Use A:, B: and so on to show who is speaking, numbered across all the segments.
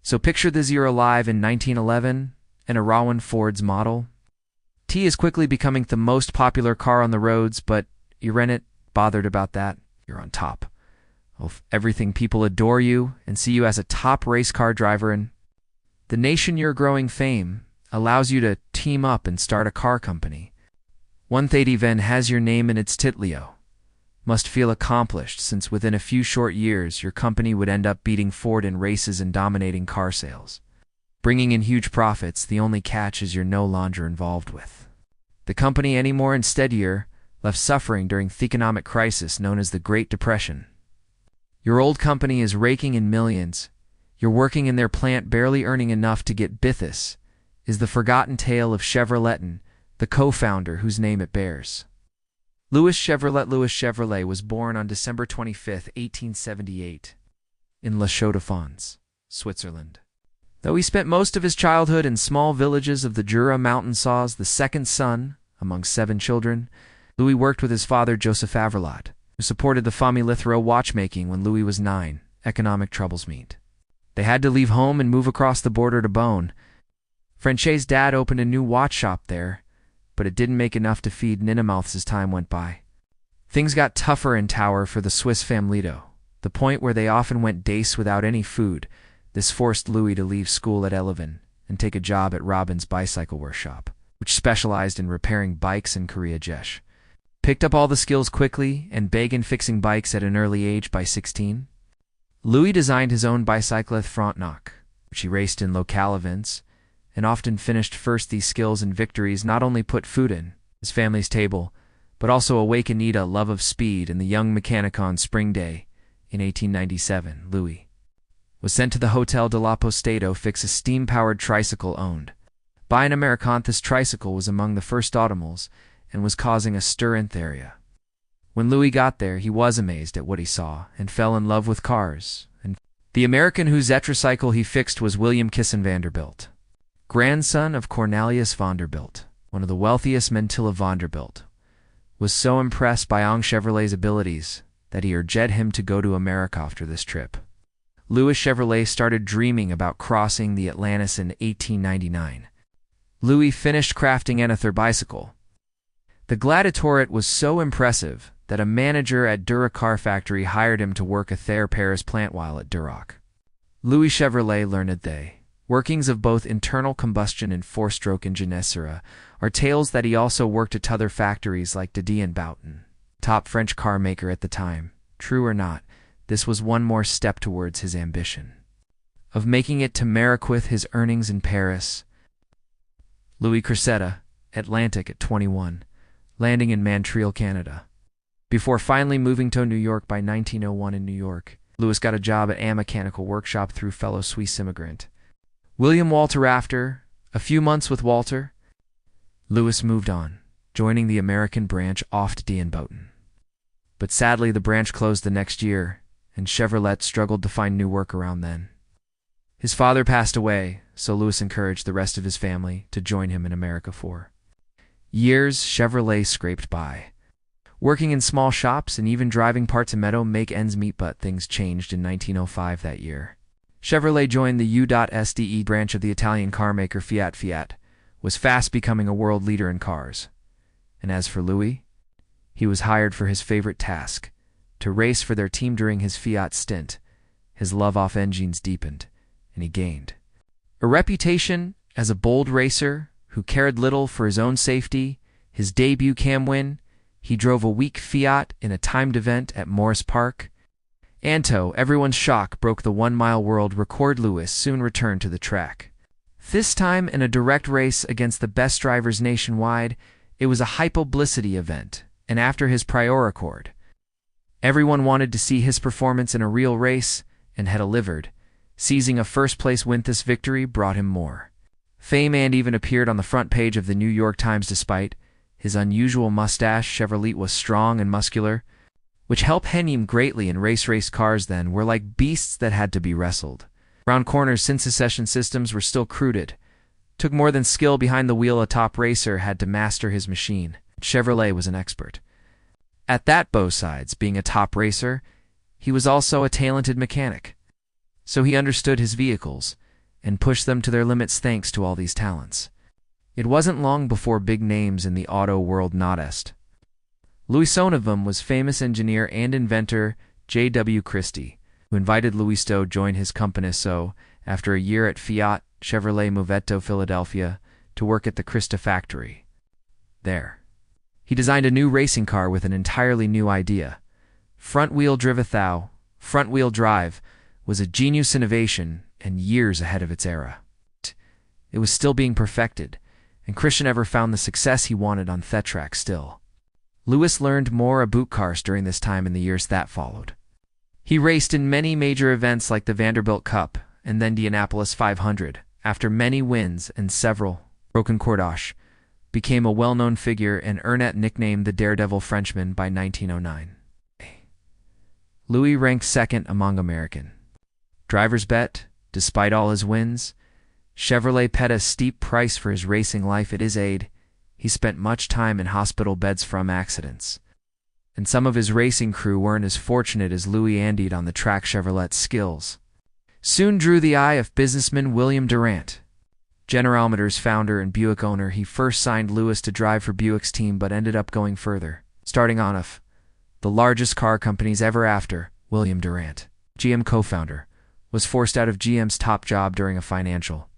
A: So picture the Zero Live in 1911 and a Rowan Ford's model. T is quickly becoming the most popular car on the roads, but you ain't bothered about that. You're on top of everything. People adore you and see you as a top race car driver, and the nation your growing fame allows you to team up and start a car company. One that even has your name in its titlio. Must feel accomplished, since within a few short years your company would end up beating Ford in races and dominating car sales, bringing in huge profits. The only catch is you're no longer involved with the company anymore. Instead, you're left suffering during the economic crisis known as the Great Depression. Your old company is raking in millions. You're working in their plant, barely earning enough to get by. This is the forgotten tale of Chevrolet, the co-founder whose name it bears. Louis Chevrolet was born on December 25, 1878, in La Chaux-de-Fonds, Switzerland. Though he spent most of his childhood in small villages of the Jura mountain saws, the second son among 7 children, Louis worked with his father Joseph Averlot, who supported the famille through watchmaking. When Louis was 9, economic troubles met. They had to leave home and move across the border to Beaune. Franchet's dad opened a new watch shop there, but it didn't make enough to feed Ninamouths as time went by. Things got tougher in Tower for the Swiss familito, the point where they often went days without any food. This forced Louis to leave school at 11 and take a job at Robin's bicycle workshop, which specialized in repairing bikes in Korea. Jesh picked up all the skills quickly and began fixing bikes at an early age. By 16, Louis designed his own Bicyclette Frontenac, which he raced in local events, and often finished first. These skills and victories not only put food in his family's table, but also awakened a love of speed in the young mechanic. On spring day in 1897, Louis was sent to the Hotel de la Poste to fix a steam-powered tricycle owned by an American. This tricycle was among the first automobiles and was causing a stir in the area. When Louis got there, he was amazed at what he saw and fell in love with cars. And the American whose tricycle he fixed was William Kissen Vanderbilt, grandson of Cornelius Vanderbilt, one of the wealthiest men. Till Vanderbilt was so impressed by Chevrolet's abilities that he urged him to go to America after this trip. Louis Chevrolet started dreaming about crossing the Atlantis in 1899. Louis finished crafting another bicycle. The Gladiatorette was so impressive that a manager at Dura Car Factory hired him to work at their Paris plant while at Duroc. Louis Chevrolet learned the workings of both internal combustion and four-stroke engines. Are tales that he also worked at other factories like Didi and Boughton, top French car maker at the time. True or not, this was one more step towards his ambition of making it to Marquith. His earnings in Paris. Louis Cressetta, Atlantic at 21, landing in Montreal, Canada. Before finally moving to New York by 1901 in New York, Louis got a job at a mechanical workshop through fellow Swiss immigrant William Walter. After a few months with Walter, Louis moved on, joining the American branch off Didi and Boughton. But sadly, the branch closed the next year, and Chevrolet struggled to find new work around then. His father passed away, so Louis encouraged the rest of his family to join him in America. For years, Chevrolet scraped by, working in small shops and even driving parts of Meadow make ends meet. But things changed in 1905 that year. Chevrolet joined the U.SDE branch of the Italian carmaker Fiat. Fiat was fast becoming a world leader in cars. And as for Louis, he was hired for his favorite task, to race for their team. During his Fiat stint, his love of engines deepened, and he gained a reputation as a bold racer who cared little for his own safety. His debut Cam win, he drove a weak Fiat in a timed event at Morris Park. Anto, everyone's shock broke the 1-mile world record. Louis soon returned to the track, this time in a direct race against the best drivers nationwide. It was a high-publicity event, and after his prior record, everyone wanted to see his performance in a real race, and had delivered, seizing a first-place win. This victory brought him more fame and even appeared on the front page of the New York Times. Despite his unusual mustache, Chevrolet was strong and muscular, which helped him greatly in race cars. Then were like beasts that had to be wrestled. Round corners, since succession systems were still crude, took more than skill behind the wheel. A top racer had to master his machine. Chevrolet was an expert at that. Both sides, being a top racer, he was also a talented mechanic. So he understood his vehicles and pushed them to their limits thanks to all these talents. It wasn't long before big names in the auto world noticed. Louis son of him was famous engineer and inventor J.W. Christie, who invited Louis to join his company after a year at Fiat Chevrolet Movetto, Philadelphia, to work at the Christie factory. There, he designed a new racing car with an entirely new idea. Front-wheel drive was a genius innovation and years ahead of its era. It was still being perfected, and Christian never found the success he wanted on that track still. Louis learned more about cars during this time and the years that followed. He raced in many major events like the Vanderbilt Cup and the Indianapolis 500. After many wins and several broken cordages, became a well-known figure and earned that nickname the Daredevil Frenchman by 1909. Louis ranked second among American drivers. Despite all his wins, Chevrolet paid a steep price for his racing life. At his age, he spent much time in hospital beds from accidents, and some of his racing crew weren't as fortunate as Louis and on the track. Chevrolet's skills soon drew the eye of businessman William Durant, General Motors founder and Buick owner. He first signed Louis to drive for Buick's team but ended up going further, starting on the largest car companies ever. After William Durant, GM co-founder, was forced out of GM's top job during a financial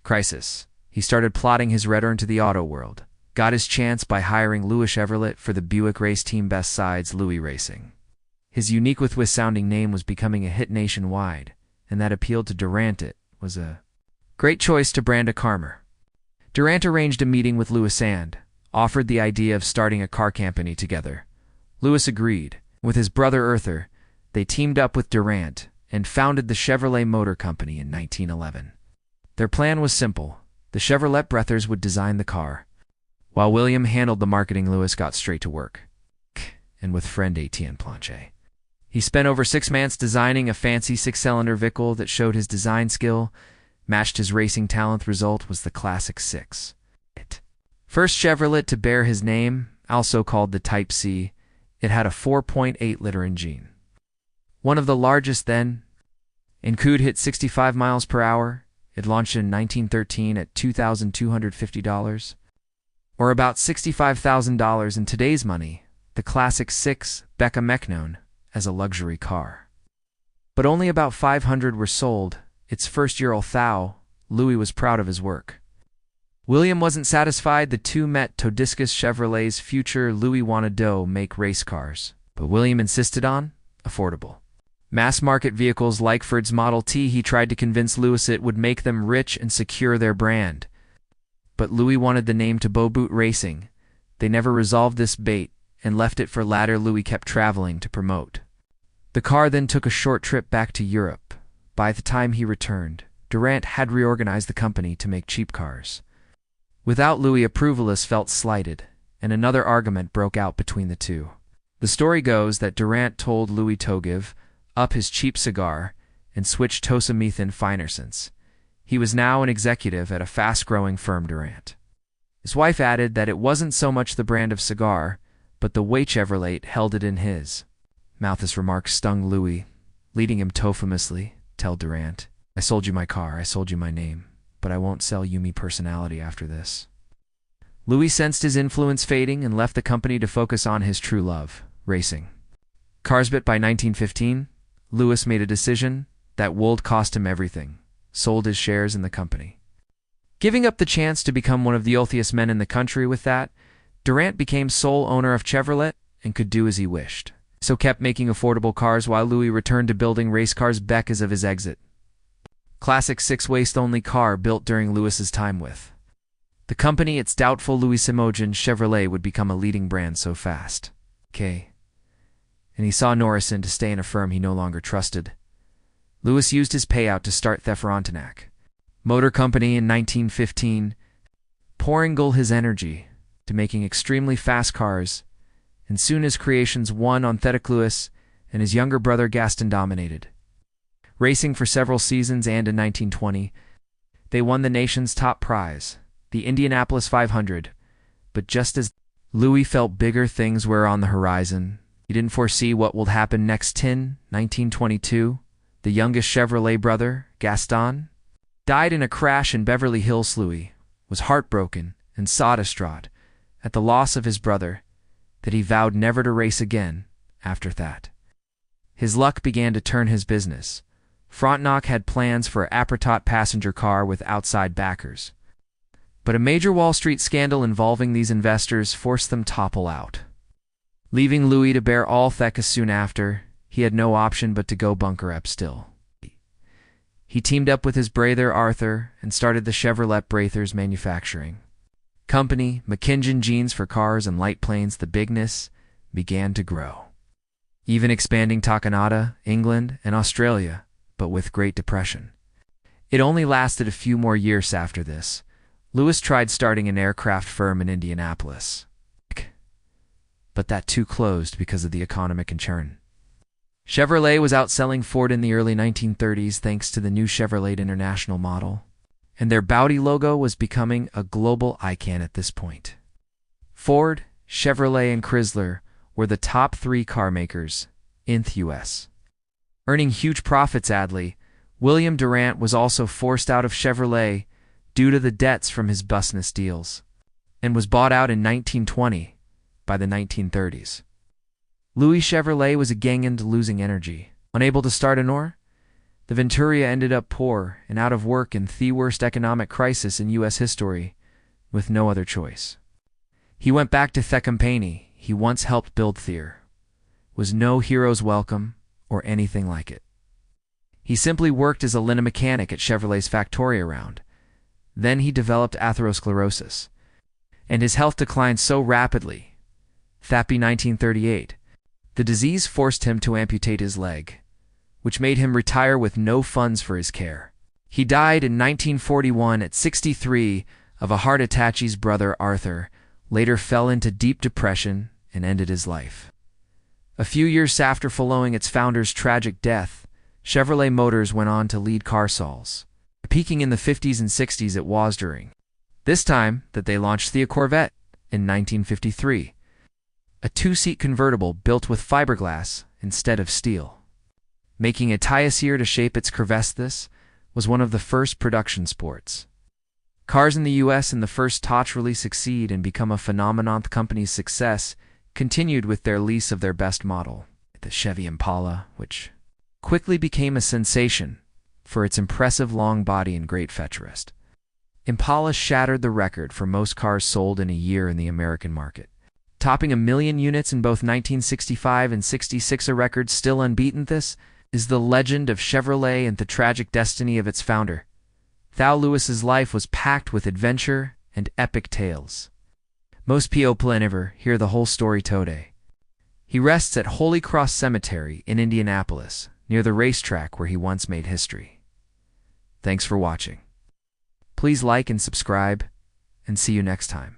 A: crisis, he started plotting his return to the auto world. Got his chance by hiring Louis Chevrolet for the Buick race team besides Louis Racing. His unique with-sounding name was becoming a hit nationwide, and that appealed to Durant. It was a great choice to brand a car. Durant arranged a meeting with Louis and offered the idea of starting a car company together. Louis agreed. With his brother Arthur, they teamed up with Durant and founded the Chevrolet Motor Company in 1911. Their plan was simple. The Chevrolet brothers would design the car, while William handled the marketing. Louis got straight to work, and with friend Etienne Planche, he spent over 6 months designing a fancy 6-cylinder vehicle that showed his design skill, matched his racing talent. Result was the classic 6. First Chevrolet to bear his name, also called the Type C. It had a 4.8-liter engine, one of the largest then, and could hit 65 miles per hour. It launched in 1913 at $2,250, or about $65,000 in today's money. The classic 6 became known as a luxury car. But only about 500 were sold. Its first year, although Louis was proud of his work. William wasn't satisfied. The two met to discuss Chevrolet's future. Louis wanted to make race cars, but William insisted on affordable mass-market vehicles like Ford's Model T. He tried to convince Louis it would make them rich and secure their brand. But Louis wanted the name to Boot Racing. They never resolved this debate and left it for later. Louis kept traveling to promote the car, then took a short trip back to Europe. By the time he returned, Durant had reorganized the company to make cheap cars. Without Louis' approval, this felt slighted, and another argument broke out between the two. The story goes that Durant told Louis to give up his cheap cigar and switch to some methane finersons. He was now an executive at a fast-growing firm. Durant. His wife added that it wasn't so much the brand of cigar, but the way Chevrolet held it in his mouth. This remark stung Louis, leading him to famously tell Durant, "I sold you my car, I sold you my name, but I won't sell you me personality after this." Louis sensed his influence fading and left the company to focus on his true love, racing cars. But by 1915, Louis made a decision that would cost him everything. Sold his shares in the company, giving up the chance to become one of the wealthiest men in the country. With that, Durant became sole owner of Chevrolet and could do as he wished. So kept making affordable cars while Louis returned to building race cars. Because of his exit, classic 6 waste-only car built during Louis's time with the company. It's doubtful Louis Imogen Chevrolet would become a leading brand so fast. And he saw Norrison to stay in a firm he no longer trusted. Louis used his payout to start the Frontenac Motor Company in 1915, pouring all his energy to making extremely fast cars, and soon his creations won on Thetic Louis and his younger brother Gaston dominated racing for several seasons, and in 1920, they won the nation's top prize, the Indianapolis 500. But just as Louis felt bigger things were on the horizon, he didn't foresee what would happen next. 1922, the youngest Chevrolet brother, Gaston, died in a crash in Beverly Hills. Louis was heartbroken and so distraught at the loss of his brother that he vowed never to race again after that. His luck began to turn his business. Frontenac had plans for an apricot passenger car with outside backers. But a major Wall Street scandal involving these investors forced them to topple out. Leaving Louis to bear all thecus soon after, he had no option but to go bunker up still. He teamed up with his brother Arthur and started the Chevrolet Braithers Manufacturing Company, McKinnon jeans for cars and light planes. The business began to grow, even expanding to Canada, England, and Australia, but with Great Depression. It only lasted a few more years after this. Louis tried starting an aircraft firm in Indianapolis, but that too closed because of the economic concern. Chevrolet was outselling Ford in the early 1930s thanks to the new Chevrolet International model, and their Bowdy logo was becoming a global icon at this point. Ford, Chevrolet, and Chrysler were the top three car makers in the U.S. Earning huge profits. Adley, William Durant was also forced out of Chevrolet due to the debts from his business deals, and was bought out in 1920 by the 1930s. Louis Chevrolet was again into losing energy. Unable to start anor, the Venturia ended up poor and out of work in the worst economic crisis in U.S. history, with no other choice. He went back to the company he once helped build. There was no hero's welcome or anything like it. He simply worked as a linen mechanic at Chevrolet's factory around. Then he developed atherosclerosis, and his health declined so rapidly. Thappy 1938. The disease forced him to amputate his leg, which made him retire with no funds for his care. He died in 1941 at 63 of a heart attack. His brother Arthur later fell into deep depression and ended his life. A few years after following its founder's tragic death, Chevrolet Motors went on to lead car sales, peaking in the 50s and 60s. It was during this time that they launched the Corvette in 1953. A two-seat convertible built with fiberglass instead of steel. Making it easier to shape its crevasse. This was one of the first production sports cars in the U.S. and the first to really succeed and become a phenomenon. The company's success continued with their lease of their best model, the Chevy Impala, which quickly became a sensation for its impressive long body and great fetch rest. Impala shattered the record for most cars sold in a year in the American market, topping 1 million units in both 1965 and 66, a record still unbeaten. This is the legend of Chevrolet and the tragic destiny of its founder. Thou Lewis's life was packed with adventure and epic tales. Most people never hear the whole story today. He rests at Holy Cross Cemetery in Indianapolis, near the racetrack where he once made history. Thanks for watching. Please like and subscribe, and see you next time.